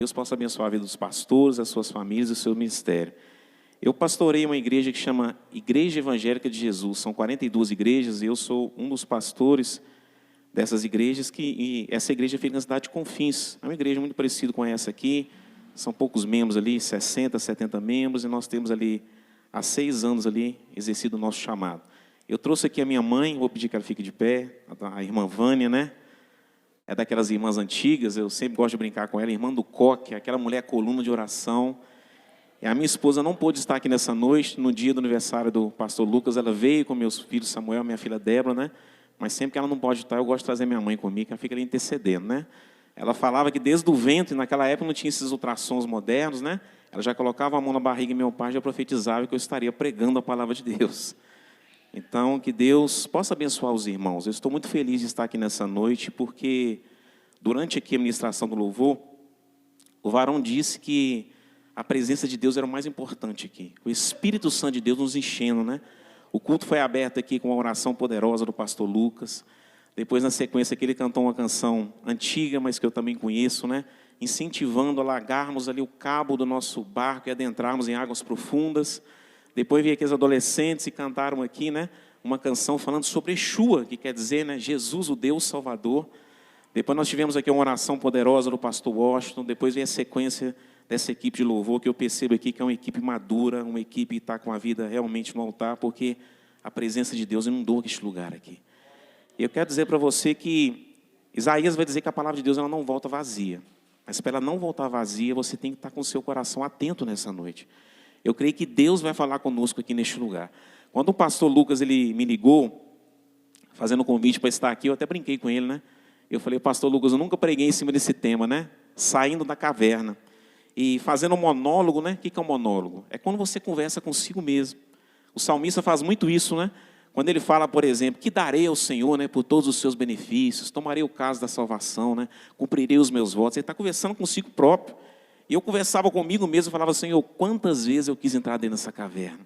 Deus possa abençoar a vida dos pastores, as suas famílias e o seu ministério. Eu pastorei uma igreja que chama Igreja Evangélica de Jesus. São 42 igrejas e eu sou um dos pastores dessas igrejas. E essa igreja fica na cidade de Confins. É uma igreja muito parecida com essa aqui. São poucos membros ali, 60, 70 membros. E nós temos ali, há 6 anos ali, exercido o nosso chamado. Eu trouxe aqui a minha mãe, vou pedir que ela fique de pé, a irmã Vânia, né? É daquelas irmãs antigas, eu sempre gosto de brincar com ela, irmã do Coque, aquela mulher coluna de oração. E a minha esposa não pôde estar aqui nessa noite, no dia do aniversário do pastor Lucas, ela veio com meus filhos Samuel, minha filha Débora, né? Mas sempre que ela não pode estar, eu gosto de trazer minha mãe comigo, que ela fica ali intercedendo, né? Ela falava que desde o ventre, naquela época não tinha esses ultrassons modernos, né? Ela já colocava a mão na barriga e meu pai já profetizava que eu estaria pregando a palavra de Deus. Então, que Deus possa abençoar os irmãos. Eu estou muito feliz de estar aqui nessa noite, porque durante aqui a ministração do louvor, o varão disse que a presença de Deus era o mais importante aqui. O Espírito Santo de Deus nos enchendo, né? O culto foi aberto aqui com uma oração poderosa do pastor Lucas. Depois, na sequência, que ele cantou uma canção antiga, mas que eu também conheço, né? Incentivando a largarmos ali o cabo do nosso barco e adentrarmos em águas profundas. Depois veio aqueles adolescentes e cantaram aqui, né? Uma canção falando sobre Yeshua, que quer dizer, né? Jesus, o Deus Salvador. Depois nós tivemos aqui uma oração poderosa do pastor Washington. Depois veio a sequência dessa equipe de louvor, que eu percebo aqui que é uma equipe madura, uma equipe que está com a vida realmente no altar, porque a presença de Deus inundou este lugar aqui. E eu quero dizer para você que Isaías vai dizer que a palavra de Deus ela não volta vazia. Mas para ela não voltar vazia, você tem que estar com o seu coração atento nessa noite. Eu creio que Deus vai falar conosco aqui neste lugar. Quando o pastor Lucas ele me ligou, fazendo um convite para estar aqui, eu até brinquei com ele, né? Eu falei, pastor Lucas, eu nunca preguei em cima desse tema, né? Saindo da caverna. E fazendo um monólogo, né? O que é um monólogo? É quando você conversa consigo mesmo. O salmista faz muito isso, né? Quando ele fala, por exemplo, que darei ao Senhor, né, por todos os seus benefícios, tomarei o caso da salvação, né? Cumprirei os meus votos. Ele está conversando consigo próprio. E eu conversava comigo mesmo e falava, Senhor, quantas vezes eu quis entrar dentro dessa caverna?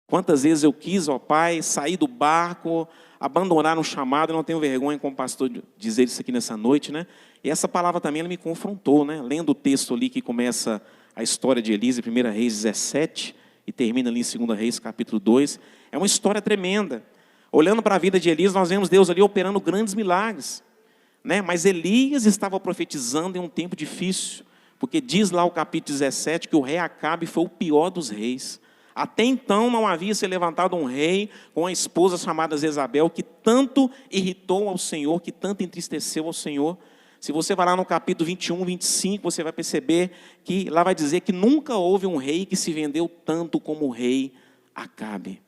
Quantas vezes eu quis, ó Pai, sair do barco, abandonar um chamado, eu não tenho vergonha, como pastor, dizer isso aqui nessa noite, né? E essa palavra também ela me confrontou, né? Lendo o texto ali que começa a história de Elias, em 1 Reis 17, e termina ali em 2 Reis, capítulo 2. É uma história tremenda. Olhando para a vida de Elias, nós vemos Deus ali operando grandes milagres, né? Mas Elias estava profetizando em um tempo difícil, porque diz lá o capítulo 17 que o rei Acabe foi o pior dos reis. Até então não havia se levantado um rei com a esposa chamada Jezabel, que tanto irritou ao Senhor, que tanto entristeceu ao Senhor. Se você vai lá no capítulo 21, 25, você vai perceber que lá vai dizer que nunca houve um rei que se vendeu tanto como o rei Acabe.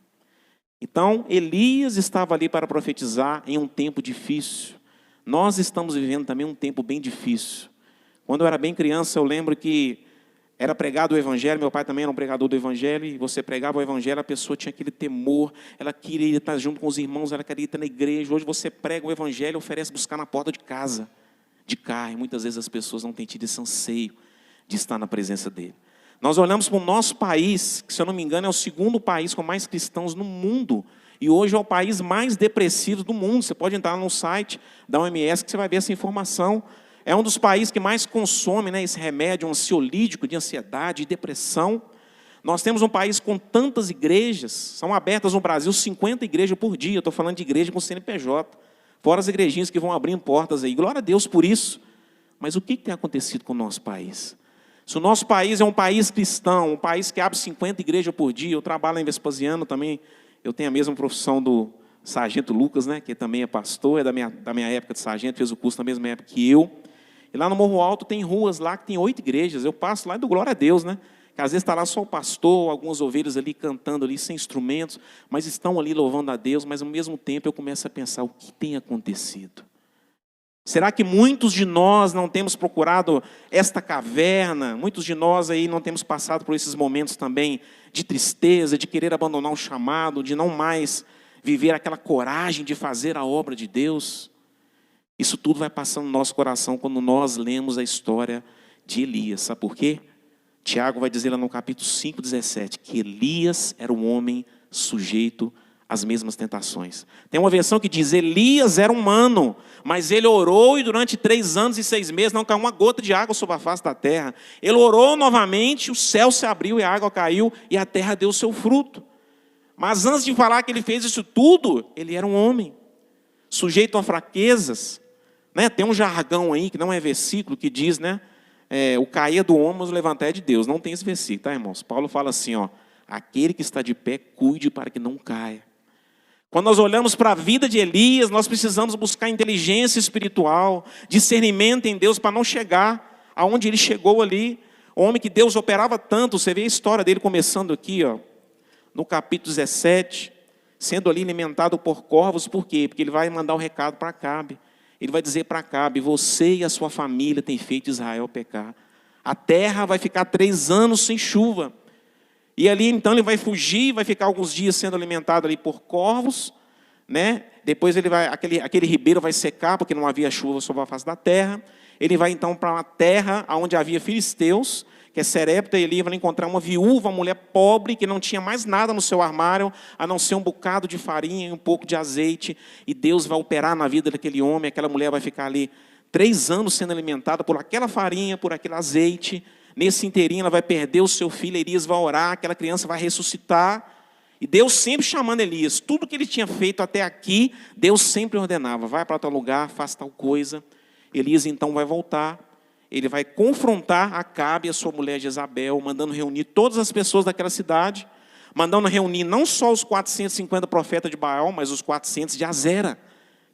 Então, Elias estava ali para profetizar em um tempo difícil. Nós estamos vivendo também um tempo bem difícil. Quando eu era bem criança, eu lembro que era pregado o evangelho, meu pai também era um pregador do evangelho, e você pregava o evangelho, a pessoa tinha aquele temor, ela queria estar junto com os irmãos, ela queria estar na igreja. Hoje você prega o evangelho, oferece buscar na porta de casa, de carro, e muitas vezes as pessoas não têm tido esse anseio de estar na presença dele. Nós olhamos para o nosso país, que se eu não me engano é o 2º país com mais cristãos no mundo, e hoje é o país mais depressivo do mundo. Você pode entrar no site da OMS que você vai ver essa informação. É um dos países que mais consome, né, esse remédio ansiolítico de ansiedade e depressão. Nós temos um país com tantas igrejas, são abertas no Brasil 50 igrejas por dia. Eu estou falando de igreja com CNPJ, fora as igrejinhas que vão abrindo portas aí. Glória a Deus por isso. Mas o que tem acontecido com o nosso país? Se o nosso país é um país cristão, um país que abre 50 igrejas por dia, eu trabalho em Vespasiano também, eu tenho a mesma profissão do sargento Lucas, né, que também é pastor, é da minha época de sargento, fez o curso na mesma época que eu. E lá no Morro Alto tem ruas lá que tem 8 igrejas. Eu passo lá e dou glória a Deus, né? Que às vezes está lá só o pastor, algumas ovelhas ali cantando ali sem instrumentos, mas estão ali louvando a Deus, mas ao mesmo tempo eu começo a pensar o que tem acontecido. Será que muitos de nós não temos procurado esta caverna? Muitos de nós aí não temos passado por esses momentos também de tristeza, de querer abandonar o chamado, de não mais viver aquela coragem de fazer a obra de Deus? Isso tudo vai passando no nosso coração quando nós lemos a história de Elias. Sabe por quê? Tiago vai dizer lá no capítulo 5, 17, que Elias era um homem sujeito as mesmas tentações. Tem uma versão que diz, Elias era humano, mas ele orou e durante 3 anos e 6 meses não caiu uma gota de água sobre a face da terra. Ele orou novamente, o céu se abriu e a água caiu e a terra deu o seu fruto. Mas antes de falar que ele fez isso tudo, ele era um homem, sujeito a fraquezas. Né? Tem um jargão aí, que não é versículo, que diz, né? O cair do homem, mas o levantar é de Deus. Não tem esse versículo, tá, irmãos? Paulo fala assim, ó, aquele que está de pé, cuide para que não caia. Quando nós olhamos para a vida de Elias, nós precisamos buscar inteligência espiritual, discernimento em Deus para não chegar aonde ele chegou ali. O homem que Deus operava tanto, você vê a história dele começando aqui, ó, no capítulo 17, sendo ali alimentado por corvos, por quê? Porque ele vai mandar um recado para Acabe. Ele vai dizer para Acabe, você e a sua família têm feito Israel pecar. A terra vai ficar 3 anos sem chuva. E ali então ele vai fugir, vai ficar alguns dias sendo alimentado ali por corvos, né? Depois ele vai, aquele ribeiro vai secar, porque não havia chuva sobre a face da terra. Ele vai então para uma terra onde havia filisteus, que é Serepta, e ali vai encontrar uma viúva, uma mulher pobre, que não tinha mais nada no seu armário, a não ser um bocado de farinha e um pouco de azeite. E Deus vai operar na vida daquele homem, aquela mulher vai ficar ali 3 anos sendo alimentada por aquela farinha, por aquele azeite. Nesse inteirinho ela vai perder o seu filho, Elias vai orar, aquela criança vai ressuscitar. E Deus sempre chamando Elias, tudo que ele tinha feito até aqui, Deus sempre ordenava, vai para tal lugar, faz tal coisa. Elias então vai voltar, ele vai confrontar Acabe e a sua mulher Jezabel, mandando reunir todas as pessoas daquela cidade, mandando reunir não só os 450 profetas de Baal, mas os 400 de Azera,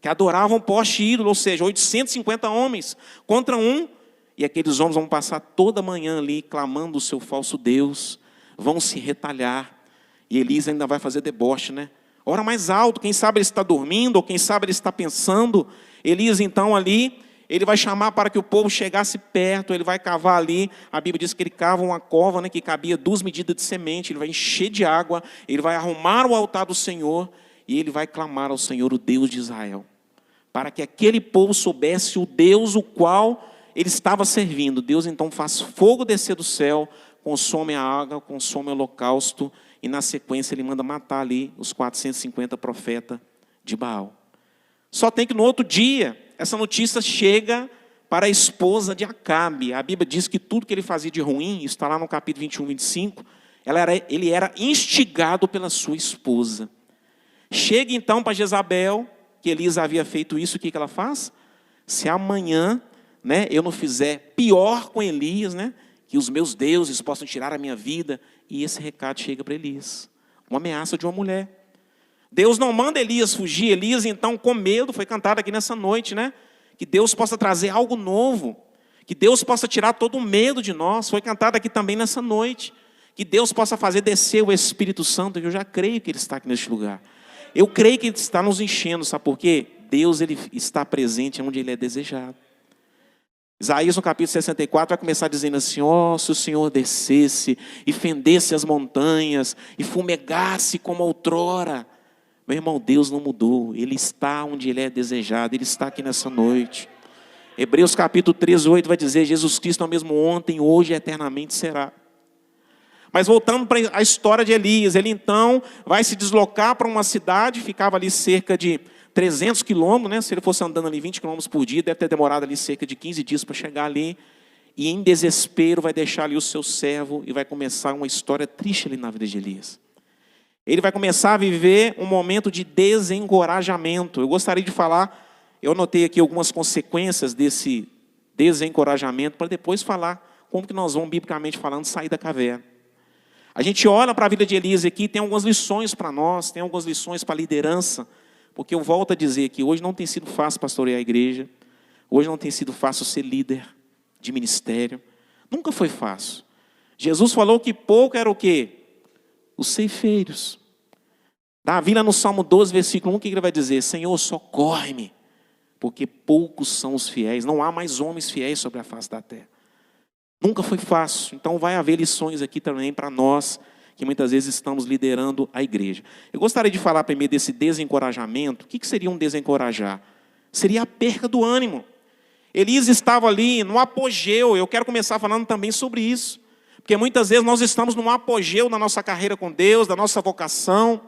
que adoravam poste ídolo, ou seja, 850 homens contra um. E aqueles homens vão passar toda a manhã ali, clamando o seu falso Deus, vão se retalhar. E Elias ainda vai fazer deboche, né? Ora mais alto, quem sabe ele está dormindo, ou quem sabe ele está pensando. Elias então ali, ele vai chamar para que o povo chegasse perto, ele vai cavar ali. A Bíblia diz que ele cava uma cova, né, que cabia 2 medidas de semente, ele vai encher de água, ele vai arrumar o altar do Senhor, e ele vai clamar ao Senhor, o Deus de Israel, para que aquele povo soubesse o Deus o qual ele estava servindo. Deus então faz fogo descer do céu, consome a água, consome o holocausto, e na sequência ele manda matar ali os 450 profetas de Baal. Só tem que no outro dia, essa notícia chega para a esposa de Acabe. A Bíblia diz que tudo que ele fazia de ruim, isso está lá no capítulo 21, 25, ele era instigado pela sua esposa. Chega então para Jezabel, que Elias havia feito isso, o que ela faz? Se amanhã, né, eu não fizer pior com Elias, né, que os meus deuses possam tirar a minha vida. E esse recado chega para Elias, uma ameaça de uma mulher. Deus não manda Elias fugir. Elias então, com medo, foi cantado aqui nessa noite, né, que Deus possa trazer algo novo, que Deus possa tirar todo o medo de nós. Foi cantado aqui também nessa noite, que Deus possa fazer descer o Espírito Santo. Eu já creio que Ele está aqui neste lugar. Eu creio que Ele está nos enchendo, sabe por quê? Deus, Ele está presente onde Ele é desejado. Isaías no capítulo 64 vai começar dizendo assim, ó, se o Senhor descesse e fendesse as montanhas e fumegasse como outrora. Meu irmão, Deus não mudou, Ele está onde Ele é desejado, Ele está aqui nessa noite. Hebreus capítulo 13, 8 vai dizer, Jesus Cristo é o mesmo ontem, hoje e eternamente será. Mas voltando para a história de Elias, ele então vai se deslocar para uma cidade, ficava ali cerca de 300 quilômetros, né? Se ele fosse andando ali 20 quilômetros por dia, deve ter demorado ali cerca de 15 dias para chegar ali. E em desespero vai deixar ali o seu servo e vai começar uma história triste ali na vida de Elias. Ele vai começar a viver um momento de desencorajamento. Eu gostaria de falar, eu anotei aqui algumas consequências desse desencorajamento, para depois falar como que nós vamos, biblicamente falando, sair da caverna. A gente olha para a vida de Elias aqui, tem algumas lições para nós, tem algumas lições para a liderança, porque eu volto a dizer que hoje não tem sido fácil pastorear a igreja, hoje não tem sido fácil ser líder de ministério, nunca foi fácil. Jesus falou que pouco era o quê? Os ceifeiros. Davi lá no Salmo 12, versículo 1, o que ele vai dizer? Senhor, socorre-me, porque poucos são os fiéis, não há mais homens fiéis sobre a face da terra. Nunca foi fácil, então vai haver lições aqui também para nós, que muitas vezes estamos liderando a igreja. Eu gostaria de falar primeiro desse desencorajamento. O que seria um desencorajar? Seria a perda do ânimo. Elias estava ali no apogeu, eu quero começar falando também sobre isso. Porque muitas vezes nós estamos no apogeu da nossa carreira com Deus, da nossa vocação.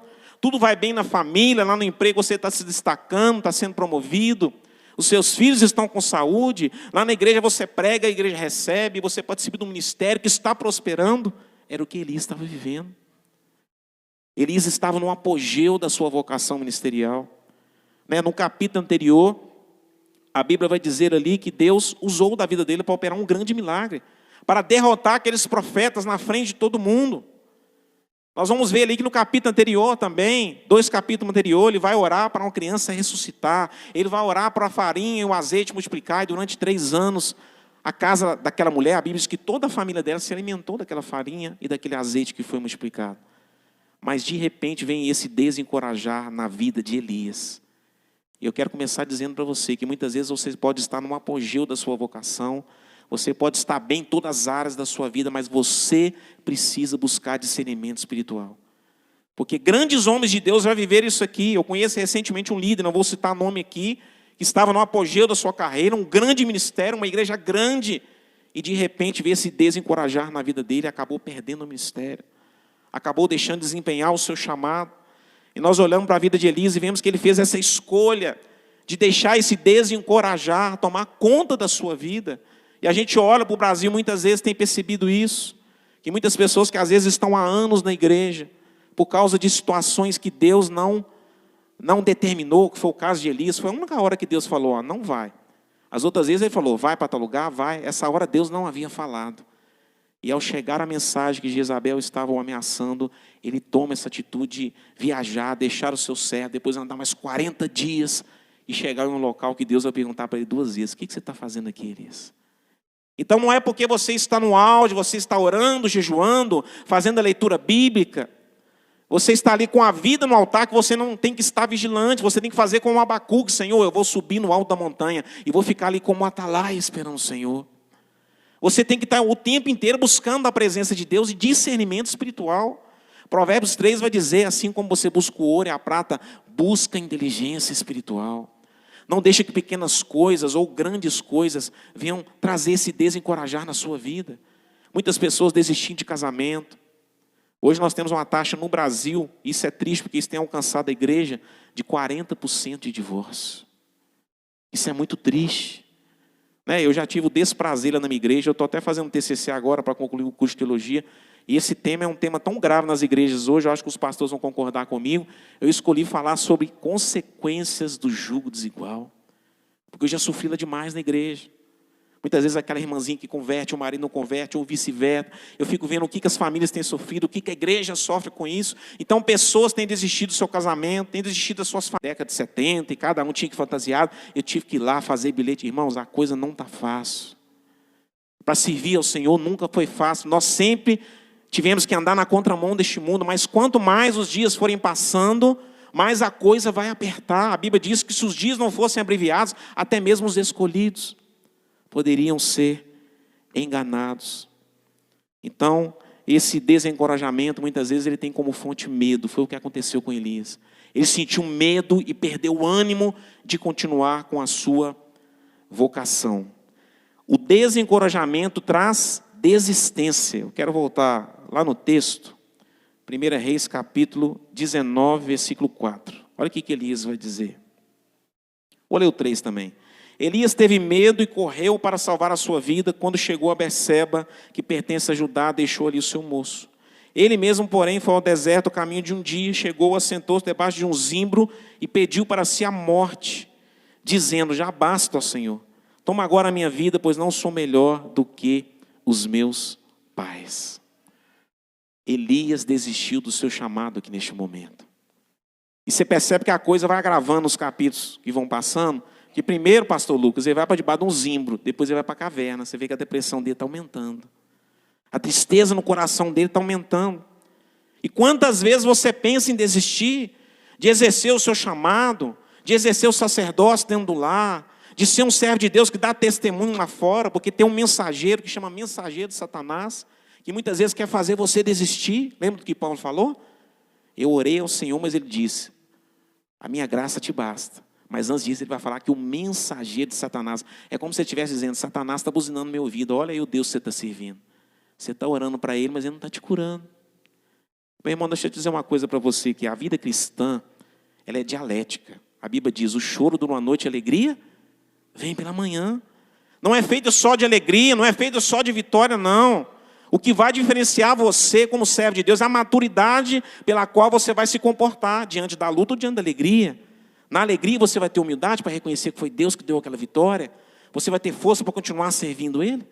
tudo vai bem na família, lá no emprego você está se destacando, está sendo promovido, os seus filhos estão com saúde, lá na igreja você prega, a igreja recebe, você participa do ministério que está prosperando. Era o que Elias estava vivendo. Elias estava no apogeu da sua vocação ministerial. No capítulo anterior, a Bíblia vai dizer ali que Deus usou da vida dele para operar um grande milagre, para derrotar aqueles profetas na frente de todo mundo. Nós vamos ver ali que no capítulo anterior também, 2 capítulos anteriores, ele vai orar para uma criança ressuscitar, ele vai orar para a farinha e o azeite multiplicar, e durante 3 anos, a casa daquela mulher, a Bíblia diz que toda a família dela se alimentou daquela farinha e daquele azeite que foi multiplicado. Mas de repente vem esse desencorajar na vida de Elias. E eu quero começar dizendo para você que muitas vezes você pode estar no apogeu da sua vocação, você pode estar bem em todas as áreas da sua vida, mas você precisa buscar discernimento espiritual. Porque grandes homens de Deus já viveram isso aqui. Eu conheço recentemente um líder, não vou citar nome aqui, que estava no apogeu da sua carreira, um grande ministério, uma igreja grande, e de repente veio se desencorajar na vida dele, acabou perdendo o ministério, acabou deixando de desempenhar o seu chamado. E nós olhamos para a vida de Elias e vemos que ele fez essa escolha de deixar esse desencorajar tomar conta da sua vida. E a gente olha para o Brasil, muitas vezes tem percebido isso, que muitas pessoas que às vezes estão há anos na igreja, por causa de situações que Deus não determinou, que foi o caso de Elias, foi a única hora que Deus falou, não vai. As outras vezes ele falou, vai para tal lugar, vai. Essa hora Deus não havia falado. E ao chegar a mensagem que Jezabel estava o ameaçando, ele toma essa atitude de viajar, deixar o seu servo, depois andar mais 40 dias e chegar em um local que Deus vai perguntar para ele 2 vezes, o que você está fazendo aqui, Elias? Então não é porque você está no auge, você está orando, jejuando, fazendo a leitura bíblica, você está ali com a vida no altar, que você não tem que estar vigilante, você tem que fazer como Abacuque, Senhor, eu vou subir no alto da montanha e vou ficar ali como atalaia esperando o Senhor. Você tem que estar o tempo inteiro buscando a presença de Deus e discernimento espiritual. Provérbios 3 vai dizer, assim como você busca o ouro e a prata, busca a inteligência espiritual. Não deixe que pequenas coisas ou grandes coisas venham trazer esse desencorajar na sua vida. Muitas pessoas desistindo de casamento. Hoje nós temos uma taxa no Brasil, isso é triste porque isso tem alcançado a igreja, de 40% de divórcio. Isso é muito triste. Eu já tive o desprazer lá na minha igreja, eu estou até fazendo um TCC agora para concluir o curso de teologia, e esse tema é um tema tão grave nas igrejas hoje, eu acho que os pastores vão concordar comigo. Eu escolhi falar sobre consequências do jugo desigual, porque eu já sofri lá demais na igreja. Muitas vezes aquela irmãzinha que converte, o marido não converte, ou vice-versa. Eu fico vendo o que as famílias têm sofrido, o que a igreja sofre com isso. Então pessoas têm desistido do seu casamento, têm desistido das suas famílias. Década de 70, e cada um tinha que fantasiar. Eu tive que ir lá fazer bilhete. Irmãos, a coisa não está fácil. Para servir ao Senhor nunca foi fácil. Nós sempre tivemos que andar na contramão deste mundo, mas quanto mais os dias forem passando, mais a coisa vai apertar. A Bíblia diz que se os dias não fossem abreviados, até mesmo os escolhidos poderiam ser enganados. Então, esse desencorajamento, muitas vezes, ele tem como fonte medo. Foi o que aconteceu com Elias. Ele sentiu medo e perdeu o ânimo de continuar com a sua vocação. O desencorajamento traz desistência. Eu quero voltar lá no texto, 1 Reis, capítulo 19, versículo 4. Olha o que Elias vai dizer. Vou ler o 3 também. Elias teve medo e correu para salvar a sua vida. Quando chegou a Berseba, que pertence a Judá, deixou ali o seu moço. Ele mesmo, porém, foi ao deserto, ao caminho de um dia, chegou, assentou-se debaixo de um zimbro e pediu para si a morte, dizendo, já basta, ó Senhor, toma agora a minha vida, pois não sou melhor do que os meus pais. Elias desistiu do seu chamado aqui neste momento. E você percebe que a coisa vai agravando os capítulos que vão passando. Que primeiro, pastor Lucas, ele vai para debaixo de um zimbro, depois ele vai para a caverna. Você vê que a depressão dele está aumentando. A tristeza no coração dele está aumentando. E quantas vezes você pensa em desistir de exercer o seu chamado, de exercer o sacerdócio dentro do lar, de ser um servo de Deus que dá testemunho lá fora, porque tem um mensageiro que chama mensageiro de Satanás, que muitas vezes quer fazer você desistir. Lembra do que Paulo falou? Eu orei ao Senhor, mas ele disse, a minha graça te basta. Mas antes disso ele vai falar que o mensageiro de Satanás, é como se ele estivesse dizendo, Satanás está buzinando no meu ouvido, olha aí o Deus que você está servindo. Você está orando para ele, mas ele não está te curando. Meu irmão, deixa eu dizer uma coisa para você, que a vida cristã, ela é dialética. A Bíblia diz, o choro dura uma noite e a alegria vem pela manhã. Não é feito só de alegria, não é feito só de vitória, não. O que vai diferenciar você como servo de Deus é a maturidade pela qual você vai se comportar diante da luta ou diante da alegria. Na alegria você vai ter humildade para reconhecer que foi Deus que deu aquela vitória. Você vai ter força para continuar servindo Ele.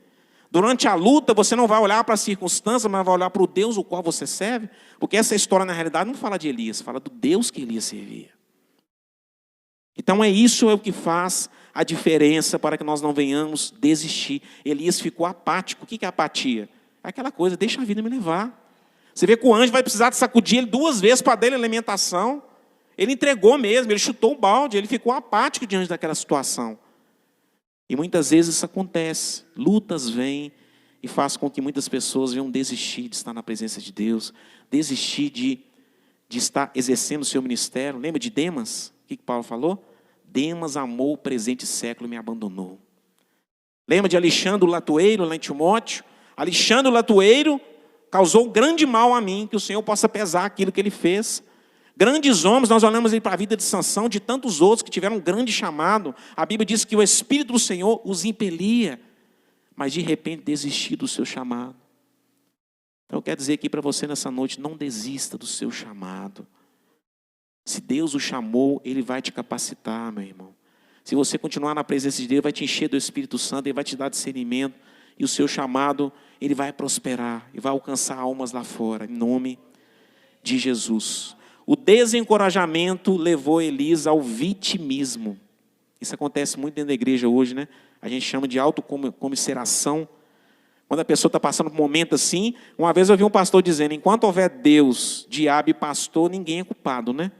Durante a luta você não vai olhar para as circunstâncias, mas vai olhar para o Deus o qual você serve. Porque essa história na realidade não fala de Elias, fala do Deus que Elias servia. Então isso é o que faz a diferença para que nós não venhamos desistir. Elias ficou apático. O que é apatia? É aquela coisa, deixa a vida me levar. Você vê que o anjo vai precisar de sacudir ele 2 vezes para dar ele alimentação. Ele entregou mesmo, ele chutou o balde, ele ficou apático diante daquela situação. E muitas vezes isso acontece. Lutas vêm e faz com que muitas pessoas venham desistir de estar na presença de Deus, desistir de estar exercendo o seu ministério. Lembra de Demas? O que Paulo falou? Demas amou o presente século e me abandonou. Lembra de Alexandre o Latueiro, lá em Timóteo? Alexandre o Latueiro causou grande mal a mim, que o Senhor possa pesar aquilo que ele fez. Grandes homens, nós olhamos para a vida de Sansão, de tantos outros que tiveram um grande chamado. A Bíblia diz que o Espírito do Senhor os impelia, mas de repente desistir do seu chamado. Então eu quero dizer aqui para você nessa noite, não desista do seu chamado. Se Deus o chamou, Ele vai te capacitar, meu irmão. Se você continuar na presença de Deus, Ele vai te encher do Espírito Santo, Ele vai te dar discernimento, e o seu chamado, ele vai prosperar, e vai alcançar almas lá fora, em nome de Jesus. O desencorajamento levou Elias ao vitimismo. Isso acontece muito dentro da igreja hoje, né? A gente chama de autocomiseração. Quando a pessoa está passando por um momento assim, uma vez eu vi um pastor dizendo, enquanto houver Deus, diabo e pastor, ninguém é culpado, né?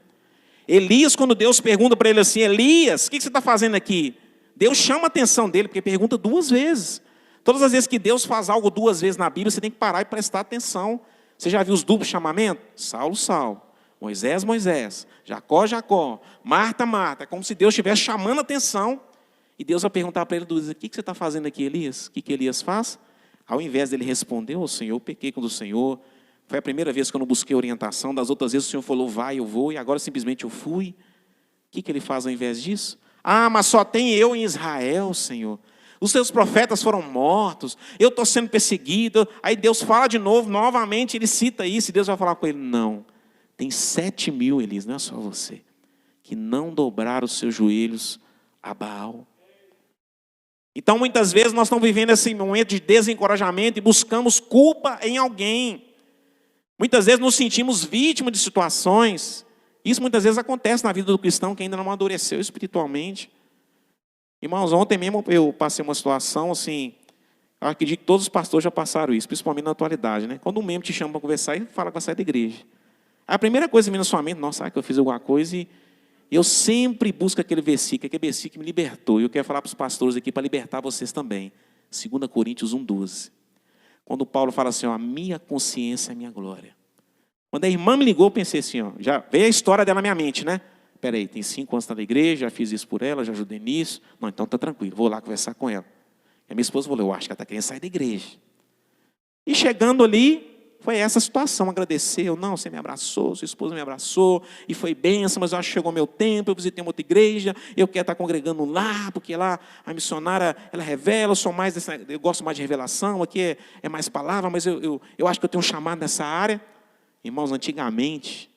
Elias, quando Deus pergunta para ele assim, Elias, o que você está fazendo aqui? Deus chama a atenção dele, porque pergunta 2 vezes. Todas as vezes que Deus faz algo 2 vezes na Bíblia, você tem que parar e prestar atenção. Você já viu os duplos chamamentos? Saulo, Saulo. Moisés, Moisés. Jacó, Jacó. Marta, Marta. É como se Deus estivesse chamando a atenção. E Deus vai perguntar para ele 2 vezes, o que você está fazendo aqui, Elias? O que Elias faz? Ao invés dele responder, ô Senhor, eu pequei contra o Senhor. Foi a primeira vez que eu não busquei orientação. Das outras vezes o Senhor falou, vai, eu vou. E agora simplesmente eu fui. O que ele faz ao invés disso? Ah, mas só tem eu em Israel, Senhor. Os seus profetas foram mortos, eu estou sendo perseguido. Aí Deus fala de novo, novamente, ele cita isso, e Deus vai falar com ele, não, tem 7.000, Elias, não é só você, que não dobraram os seus joelhos a Baal. Então muitas vezes nós estamos vivendo esse momento de desencorajamento e buscamos culpa em alguém. Muitas vezes nos sentimos vítimas de situações. Isso muitas vezes acontece na vida do cristão que ainda não amadureceu espiritualmente. Irmãos, ontem mesmo eu passei uma situação assim, eu acredito que todos os pastores já passaram isso, principalmente na atualidade, né? Quando um membro te chama para conversar e fala que vai sair da igreja. A primeira coisa que vem na sua mente, nossa, será que eu fiz alguma coisa? E eu sempre busco aquele versículo que me libertou. E eu quero falar para os pastores aqui para libertar vocês também. 2 Coríntios 1,12. Quando Paulo fala assim, ó, a minha consciência é a minha glória. Quando a irmã me ligou, eu pensei assim, ó, já veio a história dela na minha mente, né? Peraí, tem 5 anos na igreja, já fiz isso por ela, já ajudei nisso. Não, então está tranquilo, vou lá conversar com ela. E a minha esposa falou, eu acho que ela está querendo sair da igreja. E chegando ali, foi essa situação, agradeceu. Não, você me abraçou, sua esposa me abraçou, e foi bênção, mas eu acho que chegou o meu tempo, eu visitei uma outra igreja, eu quero estar congregando lá, porque lá a missionária, ela revela, eu gosto mais de revelação, aqui é mais palavra, mas eu acho que eu tenho um chamado nessa área. Irmãos, antigamente,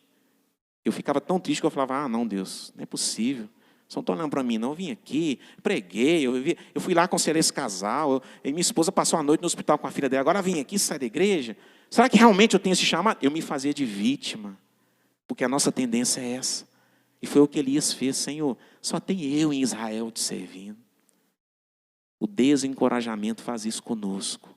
eu ficava tão triste que eu falava, ah, não, Deus, não é possível. Você não está olhando para mim, não. Eu vim aqui, preguei, eu fui lá aconselhar esse casal, e minha esposa passou a noite no hospital com a filha dela, agora vim aqui, sai da igreja. Será que realmente eu tenho esse chamado? Eu me fazia de vítima, porque a nossa tendência é essa. E foi o que Elias fez, Senhor, só tem eu em Israel te servindo. O desencorajamento faz isso conosco.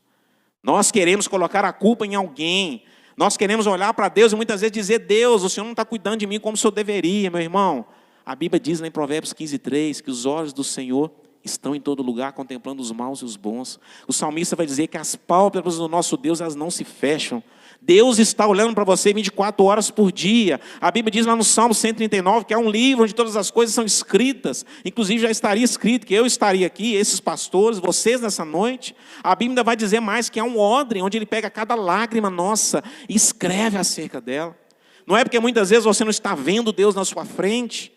Nós queremos colocar a culpa em alguém. Nós queremos olhar para Deus e muitas vezes dizer, Deus, o Senhor não está cuidando de mim como o Senhor deveria, meu irmão. A Bíblia diz lá em Provérbios 15:3 que os olhos do Senhor estão em todo lugar, contemplando os maus e os bons. O salmista vai dizer que as pálpebras do nosso Deus, elas não se fecham. Deus está olhando para você 24 horas por dia. A Bíblia diz lá no Salmo 139 que é um livro onde todas as coisas são escritas. Inclusive já estaria escrito que eu estaria aqui, esses pastores, vocês nessa noite. A Bíblia ainda vai dizer mais que é um odre onde ele pega cada lágrima nossa e escreve acerca dela. Não é porque muitas vezes você não está vendo Deus na sua frente.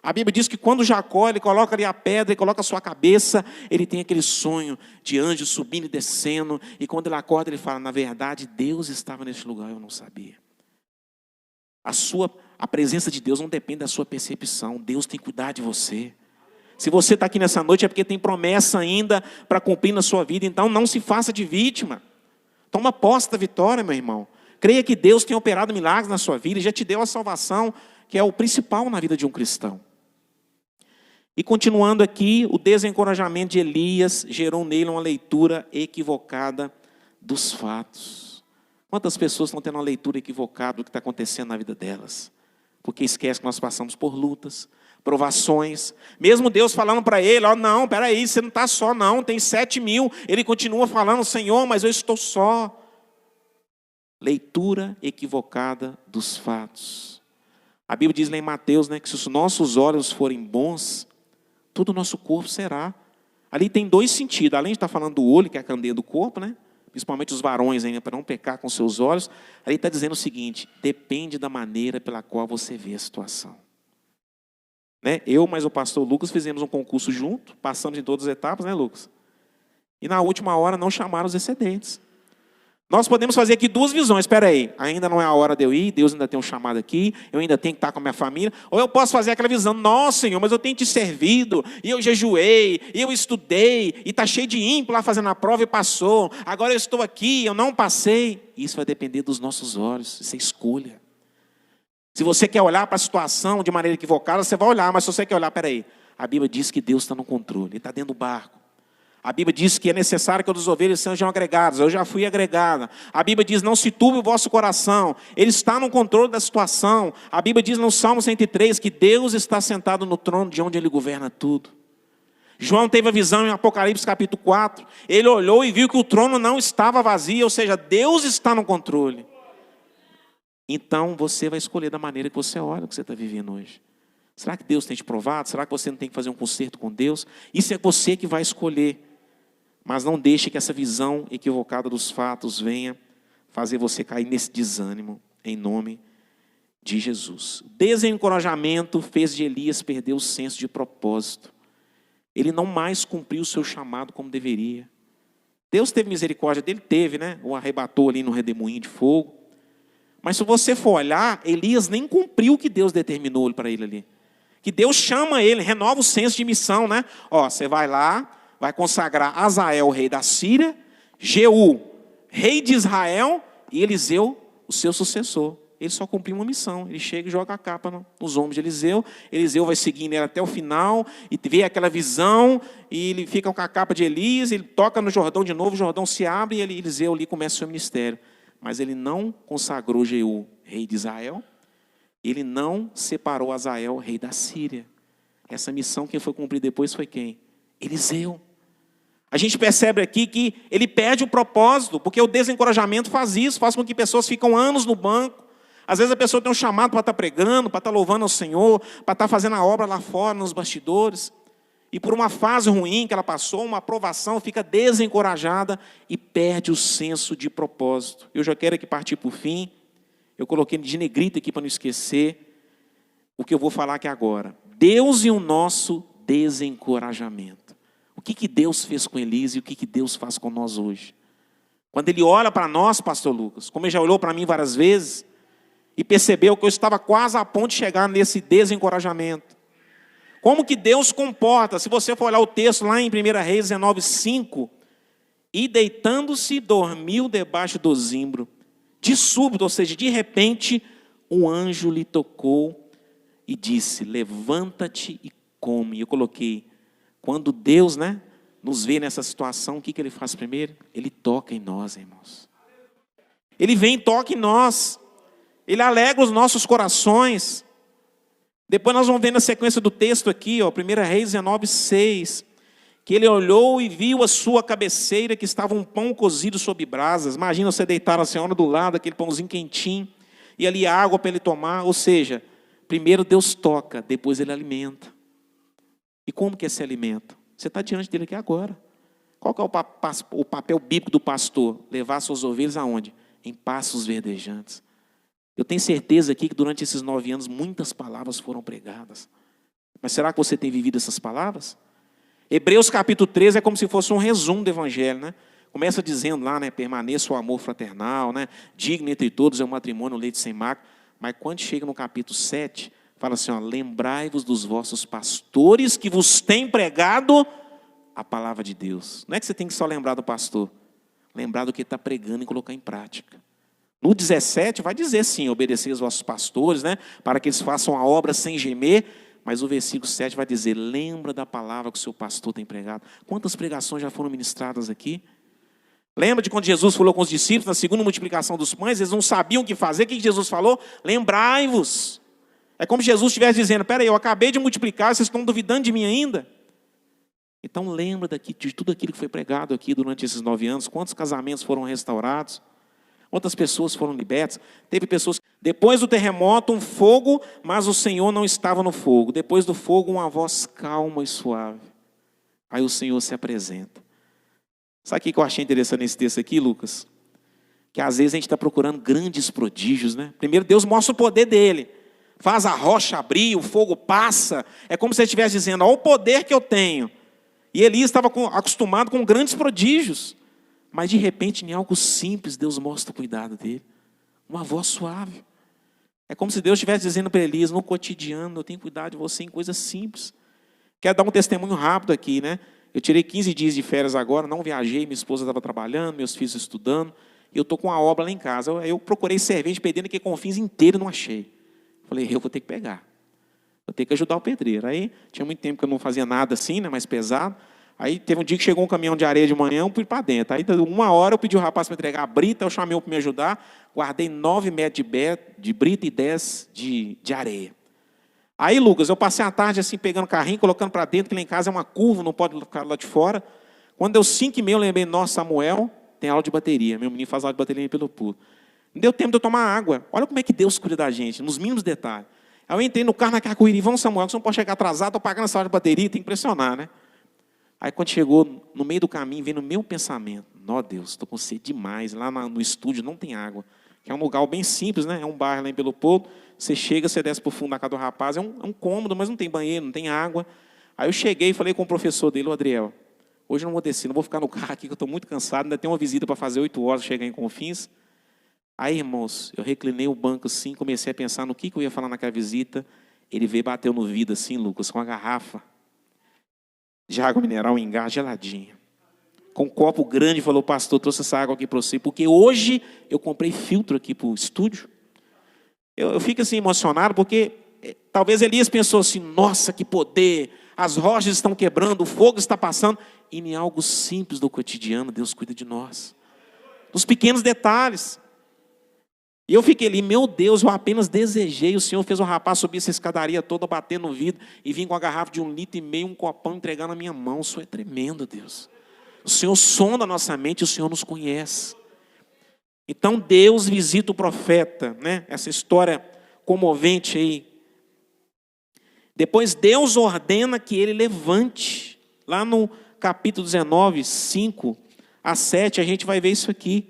A Bíblia diz que quando Jacó, ele coloca ali a pedra e coloca a sua cabeça, ele tem aquele sonho de anjos subindo e descendo, e quando ele acorda ele fala, na verdade Deus estava neste lugar, eu não sabia. A presença de Deus não depende da sua percepção, Deus tem que cuidar de você. Se você está aqui nessa noite é porque tem promessa ainda para cumprir na sua vida, então não se faça de vítima. Toma posse da vitória, meu irmão. Creia que Deus tem operado milagres na sua vida e já te deu a salvação, que é o principal na vida de um cristão. E continuando aqui, o desencorajamento de Elias gerou nele uma leitura equivocada dos fatos. Quantas pessoas estão tendo uma leitura equivocada do que está acontecendo na vida delas? Porque esquece que nós passamos por lutas, provações. Mesmo Deus falando para ele, não, peraí, você não está só não, tem 7.000. Ele continua falando, Senhor, mas eu estou só. Leitura equivocada dos fatos. A Bíblia diz lá em Mateus, que se os nossos olhos forem bons, todo o nosso corpo será. Ali tem dois sentidos. Além de estar falando do olho, que é a candeia do corpo, principalmente os varões ainda, para não pecar com seus olhos. Ali está dizendo o seguinte, depende da maneira pela qual você vê a situação. Eu, mais o pastor Lucas, fizemos um concurso junto, passamos em todas as etapas, Lucas? E na última hora não chamaram os excedentes. Nós podemos fazer aqui duas visões, espera aí, ainda não é a hora de eu ir, Deus ainda tem um chamado aqui, eu ainda tenho que estar com a minha família, ou eu posso fazer aquela visão, nossa Senhor, mas eu tenho te servido, e eu jejuei, e eu estudei, e está cheio de ímpio lá fazendo a prova e passou, agora eu estou aqui, eu não passei. Isso vai depender dos nossos olhos, isso é escolha. Se você quer olhar para a situação de maneira equivocada, você vai olhar, mas se você quer olhar, espera aí, a Bíblia diz que Deus está no controle, Ele está dentro do barco. A Bíblia diz que é necessário que as ovelhas sejam agregadas. Eu já fui agregada. A Bíblia diz, não se turbe o vosso coração. Ele está no controle da situação. A Bíblia diz no Salmo 103 que Deus está sentado no trono de onde Ele governa tudo. João teve a visão em Apocalipse capítulo 4. Ele olhou e viu que o trono não estava vazio, ou seja, Deus está no controle. Então você vai escolher da maneira que você olha o que você está vivendo hoje. Será que Deus tem te provado? Será que você não tem que fazer um concerto com Deus? Isso é você que vai escolher. Mas não deixe que essa visão equivocada dos fatos venha fazer você cair nesse desânimo, em nome de Jesus. O desencorajamento fez de Elias perder o senso de propósito. Ele não mais cumpriu o seu chamado como deveria. Deus teve misericórdia dele? Teve, O arrebatou ali no redemoinho de fogo. Mas se você for olhar, Elias nem cumpriu o que Deus determinou para ele ali. Que Deus chama ele, renova o senso de missão, Você vai lá, vai consagrar Azael, rei da Síria, Jeú, rei de Israel, e Eliseu, o seu sucessor. Ele só cumpriu uma missão. Ele chega e joga a capa nos ombros de Eliseu. Eliseu vai seguindo ele até o final, e vê aquela visão, e ele fica com a capa de Elias, ele toca no Jordão de novo, o Jordão se abre, e Eliseu ali começa o seu ministério. Mas ele não consagrou Jeú, rei de Israel. Ele não separou Azael, rei da Síria. Essa missão, quem foi cumprir depois foi quem? Eliseu. A gente percebe aqui que ele perde o propósito, porque o desencorajamento faz isso, faz com que pessoas ficam anos no banco. Às vezes a pessoa tem um chamado para estar pregando, para estar louvando ao Senhor, para estar fazendo a obra lá fora, nos bastidores. E por uma fase ruim que ela passou, uma aprovação, fica desencorajada e perde o senso de propósito. Eu já quero aqui partir para o fim. Eu coloquei de negrito aqui para não esquecer o que eu vou falar aqui agora. Deus e o nosso desencorajamento. O que Deus fez com Elias e o que Deus faz com nós hoje? Quando Ele olha para nós, pastor Lucas, como Ele já olhou para mim várias vezes, e percebeu que eu estava quase a ponto de chegar nesse desencorajamento. Como que Deus comporta? Se você for olhar o texto lá em 1 Reis 19:5, e deitando-se, dormiu debaixo do zimbro. De súbito, ou seja, de repente, um anjo lhe tocou e disse, levanta-te e come. Eu coloquei, quando Deus nos vê nessa situação, o que Ele faz primeiro? Ele toca em nós, irmãos. Ele vem e toca em nós. Ele alegra os nossos corações. Depois nós vamos ver na sequência do texto aqui, 1 Reis 19:6. que ele olhou e viu a sua cabeceira, que estava um pão cozido sobre brasas. Imagina você deitar a senhora do lado, aquele pãozinho quentinho, e ali água para ele tomar. Ou seja, primeiro Deus toca, depois ele alimenta. E como que é esse alimento? Você está diante dele aqui agora. Qual que é o papel bíblico do pastor? Levar suas ovelhas aonde? Em pastos verdejantes. Eu tenho certeza aqui que durante esses 9 anos muitas palavras foram pregadas. Mas será que você tem vivido essas palavras? Hebreus capítulo 13 é como se fosse um resumo do evangelho, né? Começa dizendo lá, né? Permaneça o amor fraternal, né? Digno entre todos é o matrimônio, leite sem mácula. Mas quando chega no capítulo 7, fala assim, ó, lembrai-vos dos vossos pastores que vos têm pregado a palavra de Deus. Não é que você tem que só lembrar do pastor. Lembrar do que está pregando e colocar em prática. No 17 vai dizer sim, obedecer aos vossos pastores, né? Para que eles façam a obra sem gemer. Mas o versículo 7 vai dizer, lembra da palavra que o seu pastor tem pregado. Quantas pregações já foram ministradas aqui? Lembra de quando Jesus falou com os discípulos, na segunda multiplicação dos pães, eles não sabiam o que fazer. O que Jesus falou? Lembrai-vos. É como se Jesus estivesse dizendo, peraí, eu acabei de multiplicar, vocês estão duvidando de mim ainda? Então lembra de tudo aquilo que foi pregado aqui durante esses 9 anos. Quantos casamentos foram restaurados? Quantas pessoas foram libertas? Teve pessoas, depois do terremoto, um fogo, mas o Senhor não estava no fogo. Depois do fogo, uma voz calma e suave. Aí o Senhor se apresenta. Sabe o que eu achei interessante nesse texto aqui, Lucas? Que às vezes a gente está procurando grandes prodígios, né? Primeiro Deus mostra o poder dele. Faz a rocha abrir, o fogo passa. É como se ele estivesse dizendo, olha o poder que eu tenho. E Elias estava acostumado com grandes prodígios. Mas de repente, em algo simples, Deus mostra o cuidado dele. Uma voz suave. É como se Deus estivesse dizendo para Elias, no cotidiano, eu tenho cuidado de você em coisas simples. Quero dar um testemunho rápido aqui, né? Eu tirei 15 dias de férias agora, não viajei, minha esposa estava trabalhando, meus filhos estudando, e eu estou com uma obra lá em casa. Eu procurei servente pedendo que Confins inteiro não achei. Falei, eu vou ter que pegar. Vou ter que ajudar o pedreiro. Aí, tinha muito tempo que eu não fazia nada assim, né, mais pesado. Aí teve um dia que chegou um caminhão de areia de manhã, eu fui para dentro. Aí, 1 hora, eu pedi o rapaz para entregar a brita, eu chamei para me ajudar, guardei 9 metros de brita e 10 de areia. Aí, Lucas, eu passei a tarde assim, pegando o carrinho, colocando para dentro, que lá em casa é uma curva, não pode ficar lá de fora. Quando deu 5h30, eu lembrei, nossa, Samuel tem aula de bateria. Meu menino faz aula de bateria pelo pulo. Não deu tempo de eu tomar água. Olha como é que Deus cuida da gente, nos mínimos detalhes. Aí eu entrei no carro, naquela corrida, vamos, Samuel, você não pode chegar atrasado, estou pagando essa aula de bateria, tem que impressionar, né? Aí quando chegou no meio do caminho, veio no meu pensamento, ó Deus, estou com sede demais, lá no estúdio não tem água. Que é um lugar bem simples, né? É um bairro lá em Belo Porto, você chega, você desce para o fundo da casa do rapaz, é um cômodo, mas não tem banheiro, não tem água. Aí eu cheguei e falei com o professor dele, o Adriel, hoje eu não vou descer, não vou ficar no carro aqui, que eu estou muito cansado, ainda tem uma visita para fazer 8 horas, chegar em Confins. Aí, irmãos, eu reclinei o banco assim, comecei a pensar no que eu ia falar naquela visita. Ele veio, bateu no vidro assim, Lucas, com a garrafa de água mineral em gás geladinha. Com um copo grande, falou, pastor, trouxe essa água aqui para você, porque hoje eu comprei filtro aqui para o estúdio. Eu fico assim emocionado, porque talvez Elias pensou assim, nossa, que poder, as rochas estão quebrando, o fogo está passando, e em algo simples do cotidiano, Deus cuida de nós. Nos pequenos detalhes. E eu fiquei ali, meu Deus, eu apenas desejei, o Senhor fez o rapaz subir essa escadaria toda, bater no vidro, e vir com a garrafa de 1,5 litro, um copão, entregar na minha mão. Isso é tremendo, Deus. O Senhor sonda a nossa mente, o Senhor nos conhece. Então Deus visita o profeta, né? Essa história comovente aí. Depois Deus ordena que ele levante. Lá no capítulo 19, 5 a 7, a gente vai ver isso aqui.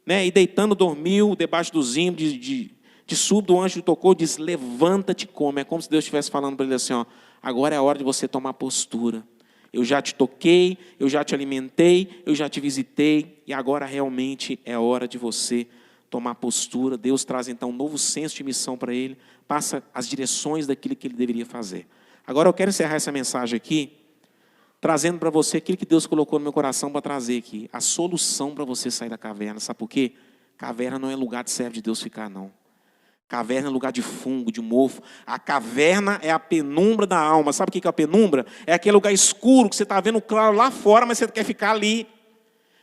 Né? E deitando dormiu, debaixo do zimo, de súbito o anjo tocou, diz, levanta-te e come. É como se Deus estivesse falando para ele assim, ó, agora é a hora de você tomar postura. Eu já te toquei, eu já te alimentei, eu já te visitei, e agora realmente é a hora de você tomar postura. Deus traz então um novo senso de missão para ele, passa as direções daquilo que ele deveria fazer. Agora eu quero encerrar essa mensagem aqui, trazendo para você aquilo que Deus colocou no meu coração para trazer aqui, a solução para você sair da caverna. Sabe por quê? Caverna não é lugar de servo de Deus ficar, não. Caverna é lugar de fungo, de mofo. A caverna é a penumbra da alma. Sabe o que é a penumbra? É aquele lugar escuro que você está vendo claro lá fora, mas você quer ficar ali.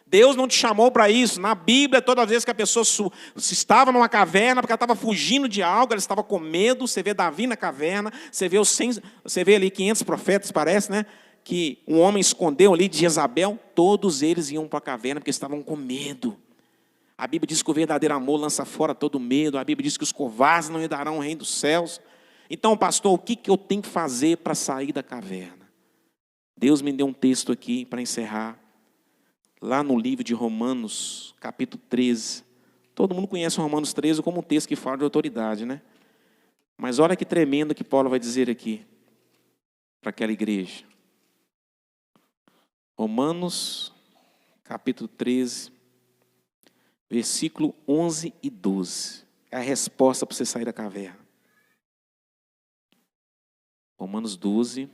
Deus não te chamou para isso. Na Bíblia, toda vez que a pessoa se estava numa caverna, porque ela estava fugindo de algo, ela estava com medo. Você vê Davi na caverna, você vê ali 500 profetas, parece, né? que um homem escondeu ali de Jezabel, todos eles iam para a caverna porque estavam com medo. A Bíblia diz que o verdadeiro amor lança fora todo medo. A Bíblia diz que os covardes não herdarão o reino dos céus. Então, pastor, o que eu tenho que fazer para sair da caverna? Deus me deu um texto aqui para encerrar. Lá no livro de Romanos, capítulo 13. Todo mundo conhece Romanos 13 como um texto que fala de autoridade, né? Mas olha que tremendo que Paulo vai dizer aqui para aquela igreja. Romanos, capítulo 13, versículo 11 e 12. É a resposta para você sair da caverna. Romanos 13,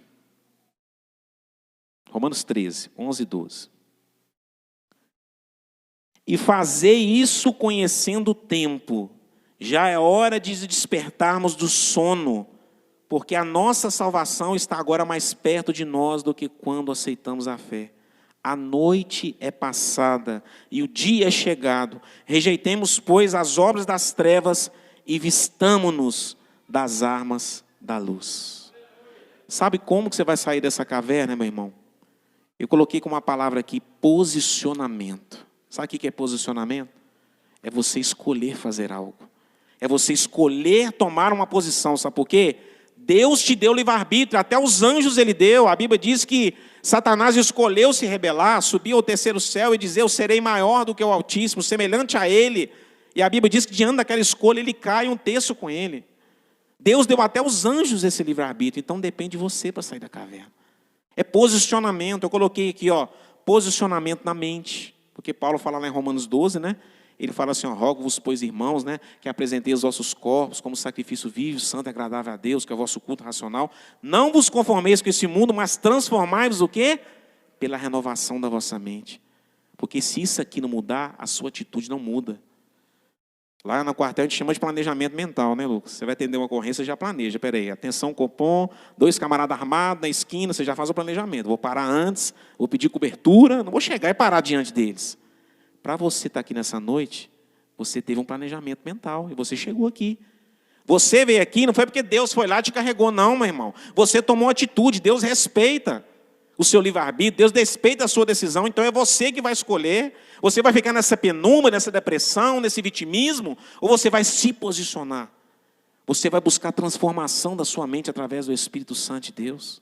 11 e 12. E fazei isso conhecendo o tempo. Já é hora de despertarmos do sono, porque a nossa salvação está agora mais perto de nós do que quando aceitamos a fé. A noite é passada e o dia é chegado. Rejeitemos, pois, as obras das trevas e vistamo-nos das armas da luz. Sabe como que você vai sair dessa caverna, meu irmão? Eu coloquei como uma palavra aqui, posicionamento. Sabe o que é posicionamento? É você escolher fazer algo. É você escolher tomar uma posição. Sabe por quê? Deus te deu livre-arbítrio, até os anjos ele deu. A Bíblia diz que Satanás escolheu se rebelar, subir ao terceiro céu e dizer: eu serei maior do que o Altíssimo, semelhante a ele. E a Bíblia diz que diante daquela escolha ele cai um terço com ele. Deus deu até os anjos esse livre-arbítrio, então depende de você para sair da caverna. É posicionamento. Eu coloquei aqui, posicionamento na mente. Porque Paulo fala lá em Romanos 12, né? Ele fala assim, rogo-vos, pois, irmãos, né, que apresenteis os vossos corpos como sacrifício vivo, santo e agradável a Deus, que é o vosso culto racional. Não vos conformeis com esse mundo, mas transformai-vos o quê? Pela renovação da vossa mente. Porque se isso aqui não mudar, a sua atitude não muda. Lá no quartel a gente chama de planejamento mental, né, Lucas? Você vai atender uma ocorrência, já planeja. Peraí, atenção, Copom, 2 camaradas armados na esquina, você já faz o planejamento. Vou parar antes, vou pedir cobertura, não vou chegar e parar diante deles. Para você estar aqui nessa noite, você teve um planejamento mental e você chegou aqui. Você veio aqui, não foi porque Deus foi lá e te carregou, não, meu irmão. Você tomou atitude, Deus respeita o seu livre-arbítrio, Deus respeita a sua decisão, então é você que vai escolher. Você vai ficar nessa penumbra, nessa depressão, nesse vitimismo, ou você vai se posicionar? Você vai buscar a transformação da sua mente através do Espírito Santo de Deus.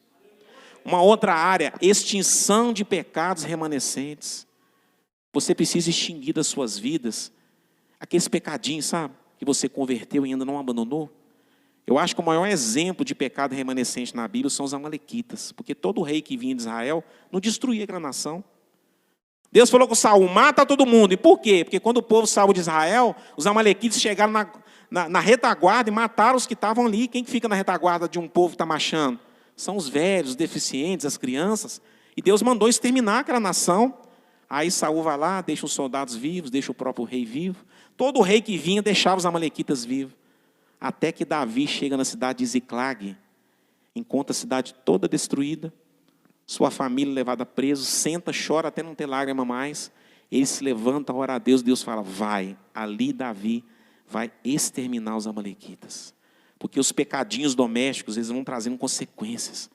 Uma outra área, extinção de pecados remanescentes. Você precisa extinguir das suas vidas aqueles pecadinhos, sabe? Que você converteu e ainda não abandonou. Eu acho que o maior exemplo de pecado remanescente na Bíblia são os amalequitas. Porque todo rei que vinha de Israel não destruía aquela nação. Deus falou com Saul, mata todo mundo. E por quê? Porque quando o povo saiu de Israel, os amalequitas chegaram na retaguarda e mataram os que estavam ali. Quem que fica na retaguarda de um povo que está marchando? São os velhos, os deficientes, as crianças. E Deus mandou exterminar aquela nação. Aí Saul vai lá, deixa os soldados vivos, deixa o próprio rei vivo. Todo rei que vinha deixava os amalequitas vivos. Até que Davi chega na cidade de Ziclag, encontra a cidade toda destruída, sua família levada preso, senta, chora até não ter lágrima mais. Ele se levanta, ora a Deus, Deus fala, vai, ali Davi vai exterminar os amalequitas. Porque os pecadinhos domésticos, eles vão trazendo consequências.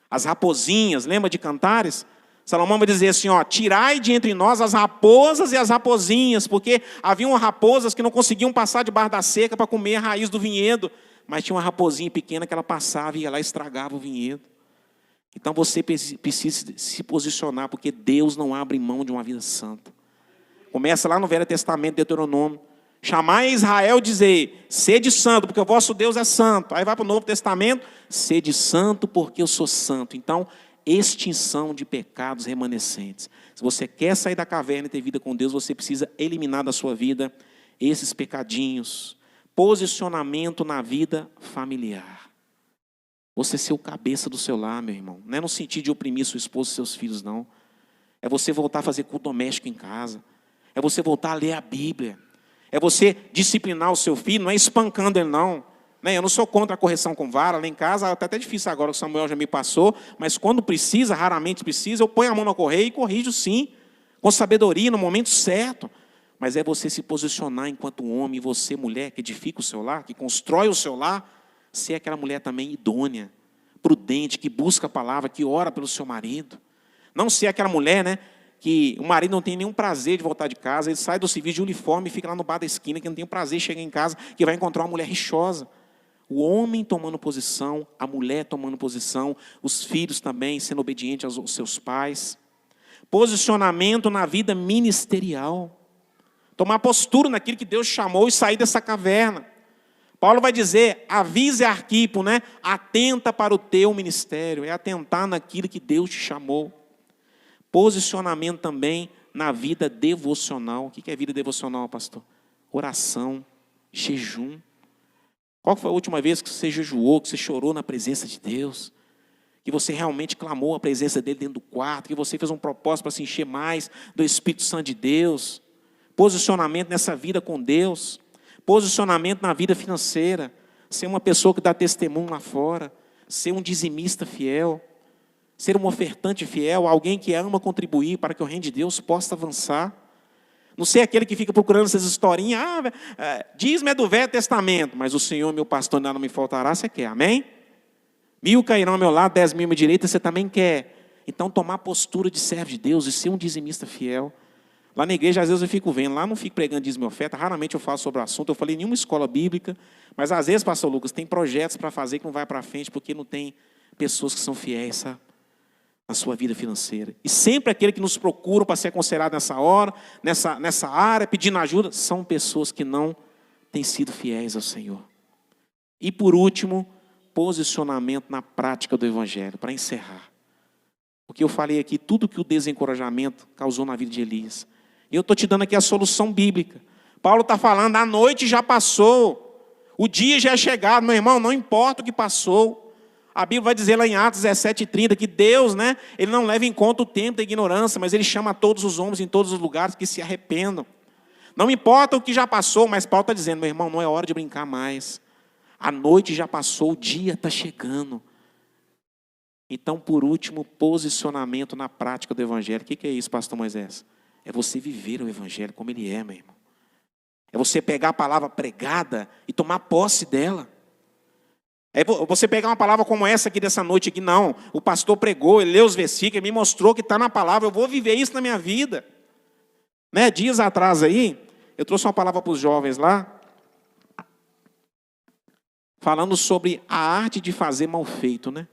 As raposinhas, lembra de Cantares? Salomão vai dizer assim, tirai de entre nós as raposas e as raposinhas, porque haviam raposas que não conseguiam passar debaixo da cerca para comer a raiz do vinhedo, mas tinha uma raposinha pequena que ela passava e ia lá e estragava o vinhedo. Então você precisa se posicionar, porque Deus não abre mão de uma vida santa. Começa lá no Velho Testamento, Deuteronômio. Chamai Israel e dizer, sede santo, porque o vosso Deus é santo. Aí vai para o Novo Testamento, sede santo, porque eu sou santo. Então, extinção de pecados remanescentes. Se você quer sair da caverna e ter vida com Deus, você precisa eliminar da sua vida esses pecadinhos. Posicionamento na vida familiar. Você ser o cabeça do seu lar, meu irmão. Não é no sentido de oprimir sua esposa e seus filhos, não. É você voltar a fazer culto doméstico em casa. É você voltar a ler a Bíblia. É você disciplinar o seu filho, não é espancando ele, não. Eu não sou contra a correção com vara, lá em casa até difícil agora, que o Samuel já me passou, mas quando precisa, raramente precisa, eu ponho a mão na correia e corrijo sim, com sabedoria, no momento certo. Mas é você se posicionar enquanto homem, e você, mulher, que edifica o seu lar, que constrói o seu lar, ser aquela mulher também idônea, prudente, que busca a palavra, que ora pelo seu marido. Não ser aquela mulher, né, que o marido não tem nenhum prazer de voltar de casa, ele sai do serviço de uniforme e fica lá no bar da esquina, que não tem prazer de chegar em casa, que vai encontrar uma mulher rixosa. O homem tomando posição, a mulher tomando posição, os filhos também sendo obedientes aos seus pais. Posicionamento na vida ministerial. Tomar postura naquilo que Deus chamou e sair dessa caverna. Paulo vai dizer, avise Arquipo, né? Atenta para o teu ministério, é atentar naquilo que Deus te chamou. Posicionamento também na vida devocional. O que é vida devocional, pastor? Oração, jejum. Qual foi a última vez que você jejuou, que você chorou na presença de Deus? Que você realmente clamou a presença dele dentro do quarto, que você fez um propósito para se encher mais do Espírito Santo de Deus? Posicionamento nessa vida com Deus. Posicionamento na vida financeira. Ser uma pessoa que dá testemunho lá fora. Ser um dizimista fiel. Ser um ofertante fiel. Alguém que ama contribuir para que o reino de Deus possa avançar. Não ser aquele que fica procurando essas historinhas. Dízimo é do Velho Testamento. Mas o Senhor, meu pastor, nada não me faltará. Você quer, amém? 1000 cairão ao meu lado, 10.000 à minha direita. Você também quer. Então tomar postura de servo de Deus e ser um dizimista fiel. Lá na igreja, às vezes eu fico vendo, lá não fico pregando dízimo e oferta, raramente eu falo sobre o assunto, eu falei em nenhuma escola bíblica, mas às vezes, pastor Lucas, tem projetos para fazer que não vai para frente, porque não tem pessoas que são fiéis, sabe? Na sua vida financeira. E sempre aquele que nos procura para ser aconselhado nessa hora, nessa área, pedindo ajuda, são pessoas que não têm sido fiéis ao Senhor. E por último, posicionamento na prática do Evangelho, para encerrar. Porque eu falei aqui tudo que o desencorajamento causou na vida de Elias. E eu estou te dando aqui a solução bíblica. Paulo está falando, a noite já passou. O dia já é chegado, meu irmão, não importa o que passou. A Bíblia vai dizer lá em Atos 17:30 que Deus, né, ele não leva em conta o tempo da ignorância, mas ele chama todos os homens em todos os lugares que se arrependam. Não importa o que já passou, mas Paulo está dizendo, meu irmão, não é hora de brincar mais. A noite já passou, o dia está chegando. Então, por último, posicionamento na prática do Evangelho. O que é isso, pastor Moisés? É você viver o Evangelho como ele é, meu irmão. É você pegar a palavra pregada e tomar posse dela. É você pegar uma palavra como essa aqui dessa noite aqui, não. O pastor pregou, ele leu os versículos, ele me mostrou que está na palavra, eu vou viver isso na minha vida. Né? Dias atrás aí, eu trouxe uma palavra para os jovens lá, falando sobre a arte de fazer mal feito, né?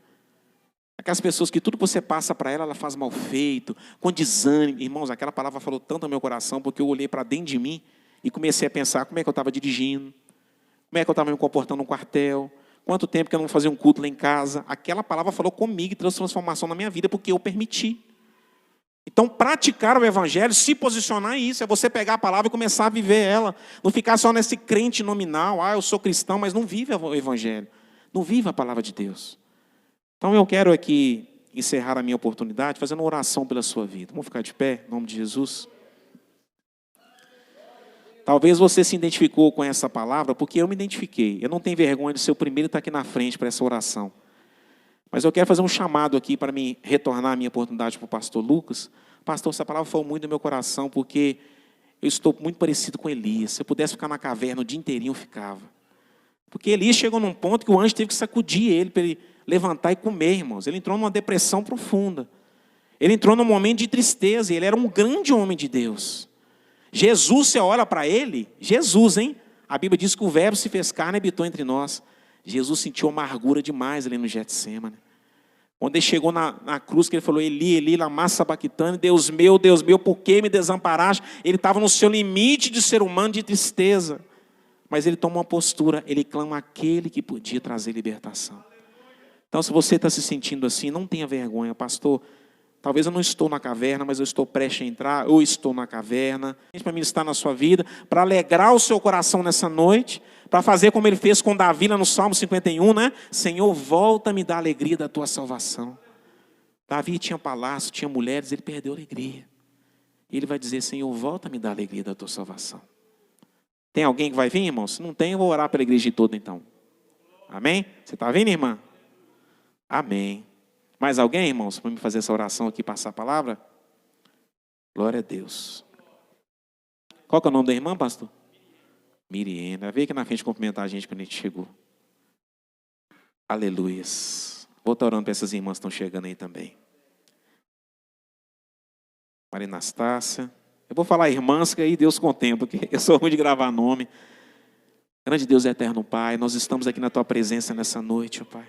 Aquelas pessoas que tudo que você passa para ela, ela faz mal feito, com desânimo. Irmãos, aquela palavra falou tanto no meu coração, porque eu olhei para dentro de mim e comecei a pensar como é que eu estava dirigindo, como é que eu estava me comportando no quartel, quanto tempo que eu não fazia um culto lá em casa. Aquela palavra falou comigo e trouxe transformação na minha vida, porque eu permiti. Então, praticar o Evangelho, se posicionar em isso, é você pegar a palavra e começar a viver ela. Não ficar só nesse crente nominal, eu sou cristão, mas não vive o Evangelho. Não vive a palavra de Deus. Então eu quero aqui encerrar a minha oportunidade fazendo uma oração pela sua vida. Vamos ficar de pé, em nome de Jesus. Talvez você se identificou com essa palavra, porque eu me identifiquei. Eu não tenho vergonha de ser o primeiro a estar aqui na frente para essa oração. Mas eu quero fazer um chamado aqui para me retornar a minha oportunidade para o pastor Lucas. Pastor, essa palavra foi muito no meu coração, porque eu estou muito parecido com Elias. Se eu pudesse ficar na caverna o dia inteirinho, eu ficava. Porque Elias chegou num ponto que o anjo teve que sacudir ele para ele levantar e comer, irmãos. Ele entrou numa depressão profunda. Ele entrou num momento de tristeza. E ele era um grande homem de Deus. Jesus, você olha para ele, Jesus, hein? A Bíblia diz que o verbo se fez carne e habitou entre nós. Jesus sentiu amargura demais ali no Getsêmani. Quando ele chegou na cruz, que ele falou, Eli, Eli, lama sabachthani, Deus meu, por que me desamparaste? Ele estava no seu limite de ser humano, de tristeza. Mas ele toma uma postura, ele clama aquele que podia trazer libertação. Então, se você está se sentindo assim, não tenha vergonha, pastor. Talvez eu não estou na caverna, mas eu estou prestes a entrar, ou estou na caverna. Para ministrar na sua vida, para alegrar o seu coração nessa noite, para fazer como ele fez com Davi lá no Salmo 51, né? Senhor, volta-me da alegria da tua salvação. Davi tinha palácio, tinha mulheres, ele perdeu a alegria. E ele vai dizer, Senhor, volta-me da alegria da tua salvação. Tem alguém que vai vir, irmão? Se não tem, eu vou orar pela igreja toda então. Amém? Você está vindo, irmã? Amém. Mais alguém, irmãos, para me fazer essa oração aqui, passar a palavra? Glória a Deus. Qual que é o nome da irmã, pastor? Miriena. Veio aqui na frente cumprimentar a gente quando a gente chegou. Aleluias. Vou estar orando para essas irmãs que estão chegando aí também. Maria Anastácia. Eu vou falar irmãs, que aí Deus contempla, porque eu sou ruim de gravar nome. Grande Deus eterno, Pai, nós estamos aqui na Tua presença nessa noite, ó Pai.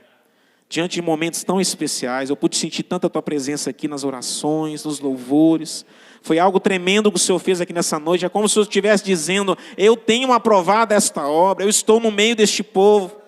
Diante de momentos tão especiais, eu pude sentir tanta Tua presença aqui nas orações, nos louvores. Foi algo tremendo que o Senhor fez aqui nessa noite. É como se o Senhor estivesse dizendo, eu tenho aprovado esta obra, eu estou no meio deste povo.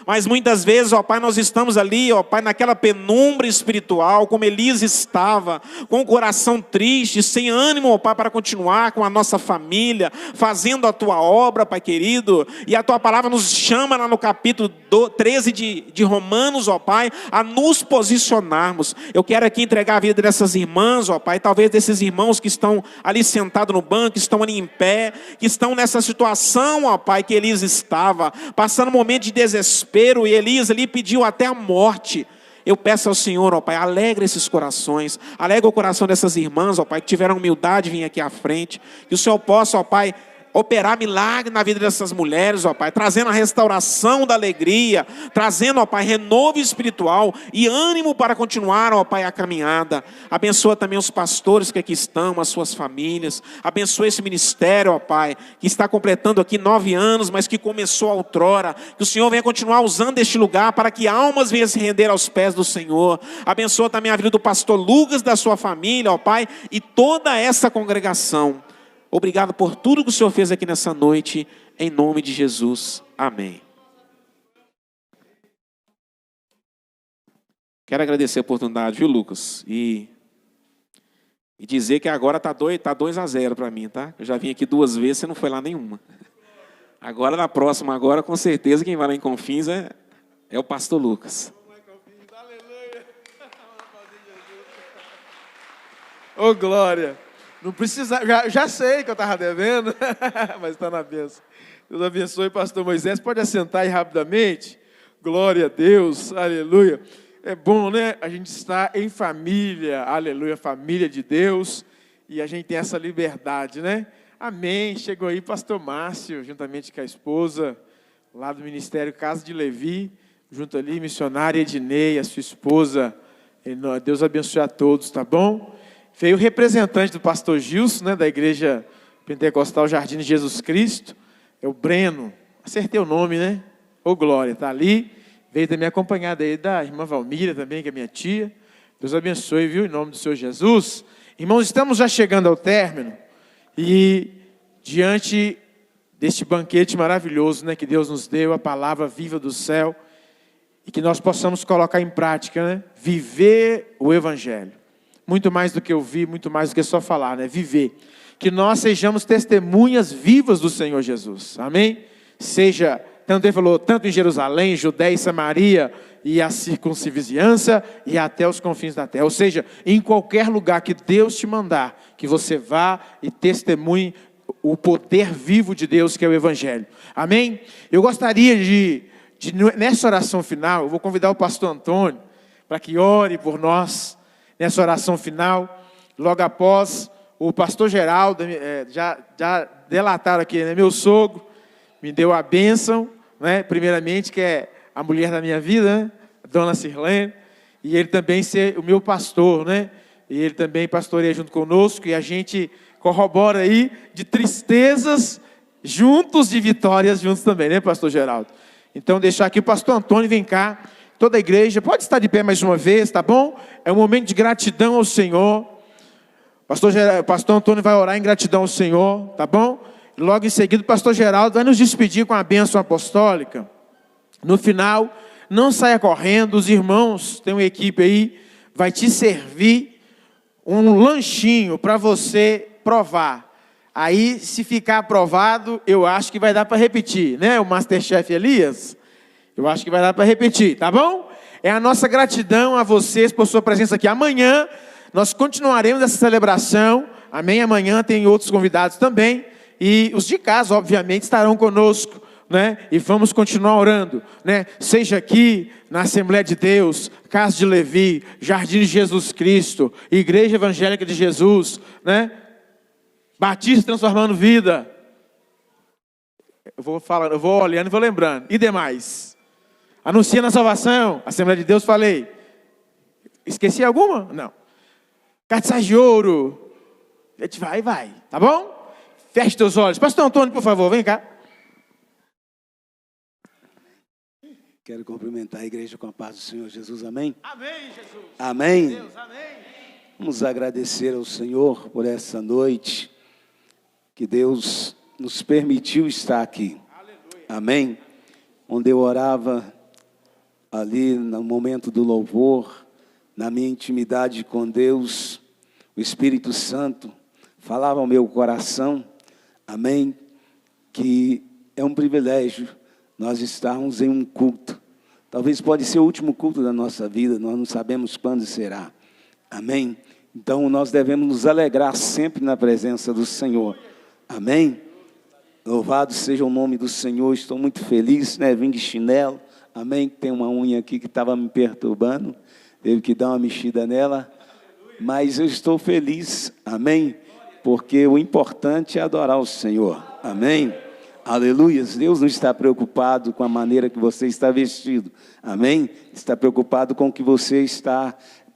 Mas muitas vezes, ó Pai, nós estamos ali, ó Pai, naquela penumbra espiritual, como Elias estava, com o coração triste, sem ânimo, ó Pai, para continuar com a nossa família, fazendo a Tua obra, Pai querido. E a Tua palavra nos chama lá no capítulo 13 de Romanos, ó Pai, a nos posicionarmos. Eu quero aqui entregar a vida dessas irmãs, ó Pai, talvez desses irmãos que estão ali sentados no banco, que estão ali em pé, que estão nessa situação, ó Pai, que Elias estava, passando um momento de desespero, e Elias ali pediu até a morte. Eu peço ao Senhor, ó Pai, alegra esses corações, alegra o coração dessas irmãs, ó Pai, que tiveram humildade de vir aqui à frente, que o Senhor possa, ó Pai, operar milagre na vida dessas mulheres, ó Pai, trazendo a restauração da alegria, trazendo, ó Pai, renovo espiritual e ânimo para continuar, ó Pai, a caminhada. Abençoa também os pastores que aqui estão, as suas famílias. Abençoa esse ministério, ó Pai, que está completando aqui 9 anos, mas que começou outrora. Que o Senhor venha continuar usando este lugar para que almas venham se render aos pés do Senhor. Abençoa também a vida do pastor Lucas, da sua família, ó Pai, e toda essa congregação. Obrigado por tudo que o Senhor fez aqui nessa noite, em nome de Jesus. Amém. Quero agradecer a oportunidade, viu, Lucas? E dizer que agora tá 2-0 para mim, tá? Eu já vim aqui 2 vezes, você não foi lá nenhuma. Agora, na próxima, agora, com certeza, quem vai lá em Confins é o pastor Lucas. Ô, glória! Não precisa, já sei que eu estava devendo, mas está na bênção. Deus abençoe, pastor Moisés. Pode assentar aí rapidamente. Glória a Deus, aleluia. É bom, né? A gente está em família, aleluia, família de Deus. E a gente tem essa liberdade, né? Amém. Chegou aí pastor Márcio, juntamente com a esposa, lá do Ministério Casa de Levi, junto ali, missionária Ednei, a sua esposa. Deus abençoe a todos, tá bom? Veio o representante do pastor Gilson, né, da Igreja Pentecostal Jardim de Jesus Cristo, é o Breno, acertei o nome, né? Ô glória, está ali, veio também acompanhada aí da irmã Valmira também, que é minha tia. Deus abençoe, viu, em nome do Senhor Jesus. Irmãos, estamos já chegando ao término, e diante deste banquete maravilhoso, né, que Deus nos deu, a palavra viva do céu, e que nós possamos colocar em prática, né, viver o Evangelho. Muito mais do que ouvir, muito mais do que só falar, né? Viver. Que nós sejamos testemunhas vivas do Senhor Jesus. Amém? Seja, tanto ele falou, tanto em Jerusalém, Judéia e Samaria, e a circunvizinhança, e até os confins da terra. Ou seja, em qualquer lugar que Deus te mandar, que você vá e testemunhe o poder vivo de Deus, que é o Evangelho. Amém? Eu gostaria de nessa oração final, eu vou convidar o pastor Antônio, para que ore por nós, nessa oração final, logo após o pastor Geraldo, já delataram aqui, né? Meu sogro me deu a bênção, né? Primeiramente, que é a mulher da minha vida, né? Dona Sirlene, e ele também ser o meu pastor, né? E ele também pastoreia junto conosco, e a gente corrobora aí de tristezas juntos, de vitórias juntos também, né, pastor Geraldo? Então, deixar aqui o pastor Antônio, vem cá. Toda a igreja, pode estar de pé mais uma vez, tá bom? É um momento de gratidão ao Senhor. Pastor Antônio vai orar em gratidão ao Senhor, tá bom? E logo em seguida o pastor Geraldo vai nos despedir com a bênção apostólica. No final, não saia correndo, os irmãos, tem uma equipe aí, vai te servir um lanchinho para você provar. Aí, se ficar aprovado, eu acho que vai dar para repetir, né? O Masterchef Elias. Eu acho que vai dar para repetir, tá bom? É a nossa gratidão a vocês por sua presença aqui. Amanhã nós continuaremos essa celebração. Amém? Amanhã tem outros convidados também. E os de casa, obviamente, estarão conosco, né? E vamos continuar orando, né? Seja aqui na Assembleia de Deus, Casa de Levi, Jardim de Jesus Cristo, Igreja Evangélica de Jesus, né? Batista transformando vida. Eu vou olhando e vou lembrando. E demais. Anuncia na salvação, Assembleia de Deus, falei. Esqueci alguma? Não. Cartaz de ouro. A gente vai, tá bom? Feche teus olhos. Pastor Antônio, por favor, vem cá. Quero cumprimentar a igreja com a paz do Senhor Jesus, amém? Amém, Jesus. Amém. Deus, amém. Vamos agradecer ao Senhor por essa noite que Deus nos permitiu estar aqui. Aleluia. Amém? Onde eu orava ali no momento do louvor, na minha intimidade com Deus, o Espírito Santo falava ao meu coração, amém? Que é um privilégio nós estarmos em um culto. Talvez pode ser o último culto da nossa vida, nós não sabemos quando será. Amém? Então nós devemos nos alegrar sempre na presença do Senhor. Amém? Louvado seja o nome do Senhor, estou muito feliz, né? Vim de chinelo, amém? Tem uma unha aqui que estava me perturbando, teve que dar uma mexida nela, mas eu estou feliz, amém? Porque o importante é adorar o Senhor, amém? Aleluia, Deus não está preocupado com a maneira que você está vestido, amém? Está preocupado com o que você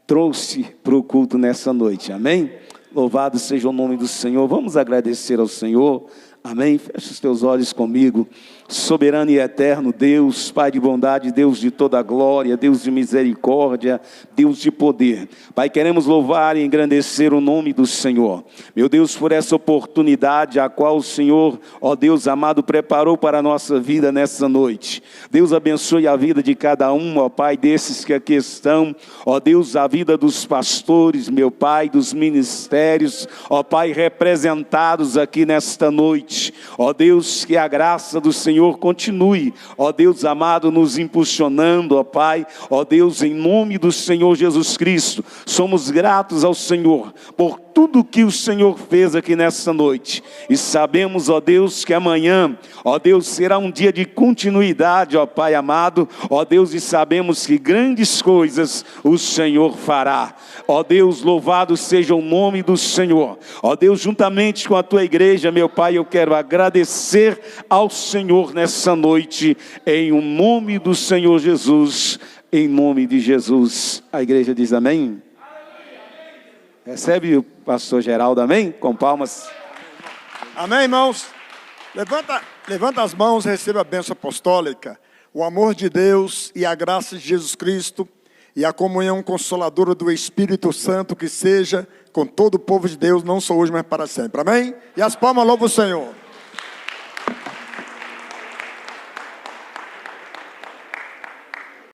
trouxe para o culto nessa noite, amém? Louvado seja o nome do Senhor, vamos agradecer ao Senhor, amém? Feche os teus olhos comigo. Soberano e eterno Deus, Pai de bondade, Deus de toda glória, Deus de misericórdia, Deus de poder. Pai, queremos louvar e engrandecer o nome do Senhor. Meu Deus, por essa oportunidade a qual o Senhor, ó Deus amado, preparou para a nossa vida nessa noite. Deus abençoe a vida de cada um, ó Pai, desses que aqui estão. Ó Deus, a vida dos pastores, meu Pai, dos ministérios, ó Pai, representados aqui nesta noite. Ó Deus, que a graça do Senhor continue, ó Deus amado, nos impulsionando, ó Pai, ó Deus, em nome do Senhor Jesus Cristo, somos gratos ao Senhor por tudo que o Senhor fez aqui nessa noite, e sabemos, ó Deus, que amanhã, ó Deus, será um dia de continuidade, ó Pai amado, ó Deus, e sabemos que grandes coisas o Senhor fará, ó Deus, louvado seja o nome do Senhor, ó Deus, juntamente com a tua igreja, meu Pai, eu quero agradecer ao Senhor nessa noite, em o nome do Senhor Jesus, em nome de Jesus. A igreja diz amém? Recebe o pastor Geraldo, amém? Com palmas. Amém, irmãos? Levanta as mãos e receba a bênção apostólica. O amor de Deus e a graça de Jesus Cristo e a comunhão consoladora do Espírito Santo que seja com todo o povo de Deus, não só hoje, mas para sempre. Amém? E as palmas louvam o Senhor.